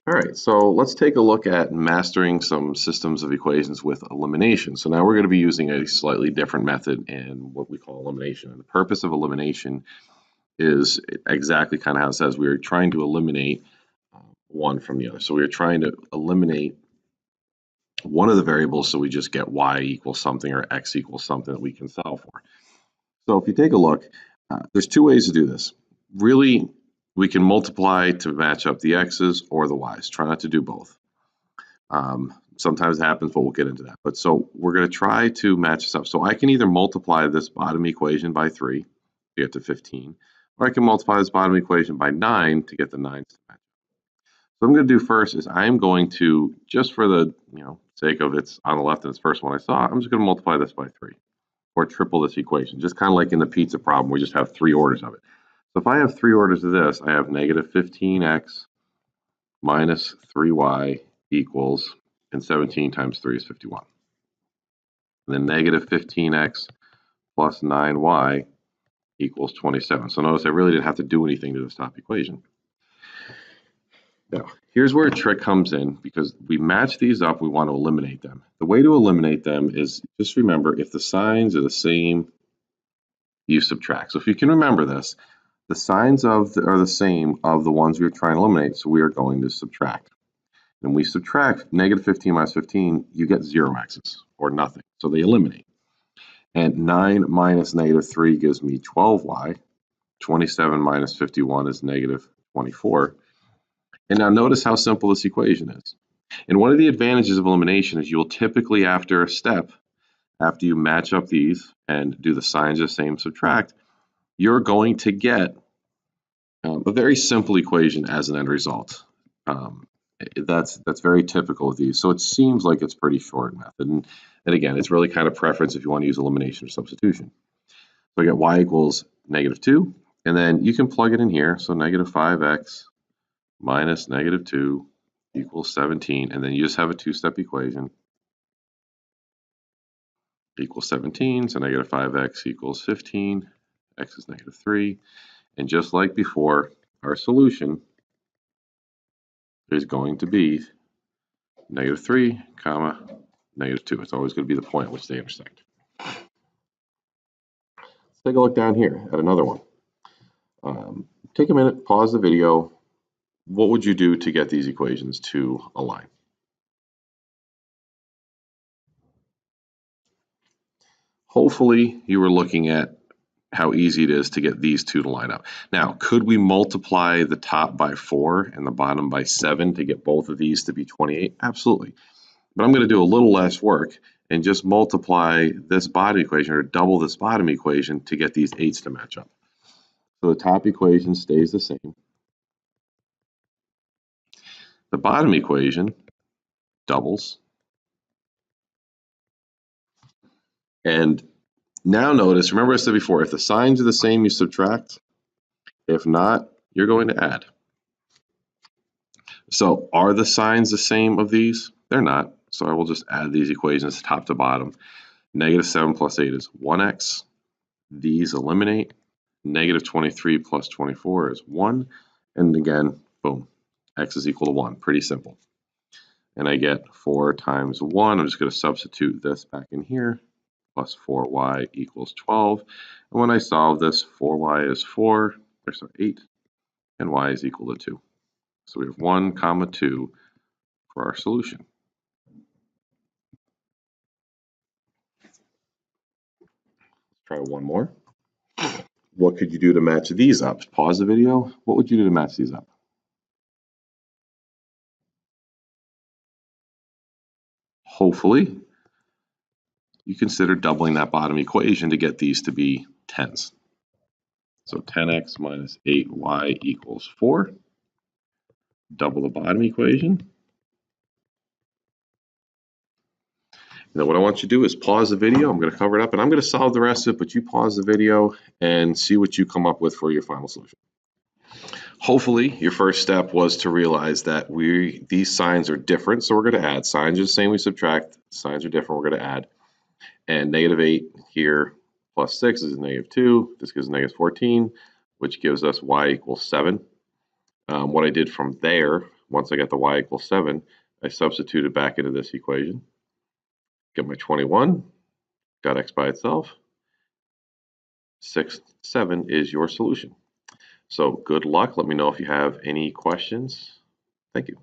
All right, so let's take a look at mastering some systems of equations with elimination. So now we're going to be using a slightly different method in what we call elimination. And the purpose of elimination is exactly kind of how it says. We are trying to eliminate one from the other. So we are trying to eliminate one of the variables so we just get y equals something or x equals something that we can solve for. So if you take a look, there's two ways to do this. Really, we can multiply to match up the x's or the y's. Try not to do both. Sometimes it happens, but we'll get into that. But so we're going to try to match this up. So I can either multiply this bottom equation by 3 to get to 15, or I can multiply this bottom equation by 9 to get the 9 to match. So what I'm going to do first is I'm going to, just for the sake of it's on the left and it's the first one I saw, I'm just going to multiply this by 3 or triple this equation, just kind of like in the pizza problem, we just have 3 orders of it. So if I have 3 orders of this, I have negative 15x minus 3y equals, and 17 times 3 is 51. And then negative 15x plus 9y equals 27. So notice I really didn't have to do anything to this top equation. Now, here's where a trick comes in, because we match these up, we want to eliminate them. The way to eliminate them is, just remember, if the signs are the same, you subtract. So if you can remember this, the signs are the same of the ones we are trying to eliminate, so we are going to subtract. And we subtract negative 15 minus 15, you get 0 x's, or nothing. So they eliminate. And 9 minus negative 3 gives me 12y. 27 minus 51 is negative 24. And now notice how simple this equation is. And one of the advantages of elimination is you'll typically, after a step, after you match up these and do the signs the same, subtract, you're going to get a very simple equation as an end result. That's very typical of these. So it seems like it's pretty short method. And again, it's really kind of preference if you want to use elimination or substitution. So I get y equals negative 2, and then you can plug it in here. So negative 5x minus negative 2 equals 17, and then you just have a two-step equation. Equals 17, so negative 5x equals 15, x is negative 3. And just like before, our solution is going to be negative 3, comma, negative 2. It's always going to be the point at which they intersect. Let's take a look down here at another one. Take a minute, pause the video. What would you do to get these equations to align? Hopefully, you were looking at how easy it is to get these two to line up. Now, could we multiply the top by 4 and the bottom by 7 to get both of these to be 28? Absolutely. But I'm going to do a little less work and just multiply this bottom equation, or double this bottom equation, to get these 8s to match up. So the top equation stays the same. The bottom equation doubles. And now notice, remember I said before, if the signs are the same, you subtract. If not, you're going to add. So are the signs the same of these? They're not. So I will just add these equations top to bottom. Negative 7 plus 8 is 1x. These eliminate. Negative 23 plus 24 is 1. And again, boom, x is equal to 1. Pretty simple. And I get 4 times 1. I'm just going to substitute this back in here. Plus 4y equals 12. And when I solve this, 4y is 4, or so 8, and y is equal to 2. So we have 1 comma 2 for our solution. Let's try one more. What could you do to match these up? Pause the video. What would you do to match these up? Hopefully, you consider doubling that bottom equation to get these to be 10s. So 10x minus 8y equals 4. Double the bottom equation. Now what I want you to do is pause the video. I'm going to cover it up and I'm going to solve the rest of it, but you pause the video and see what you come up with for your final solution. Hopefully your first step was to realize that these signs are different, so we're going to add. Signs are the same, we subtract. Signs are different, we're going to add. And negative 8 here plus 6 is negative 2. This gives negative 14, which gives us y equals 7. What I did from there once I get the y equals 7, I substitute it back into this equation, get my 21, got x by itself. 6, 7 is your solution. So good luck. Let me know if you have any questions. Thank you.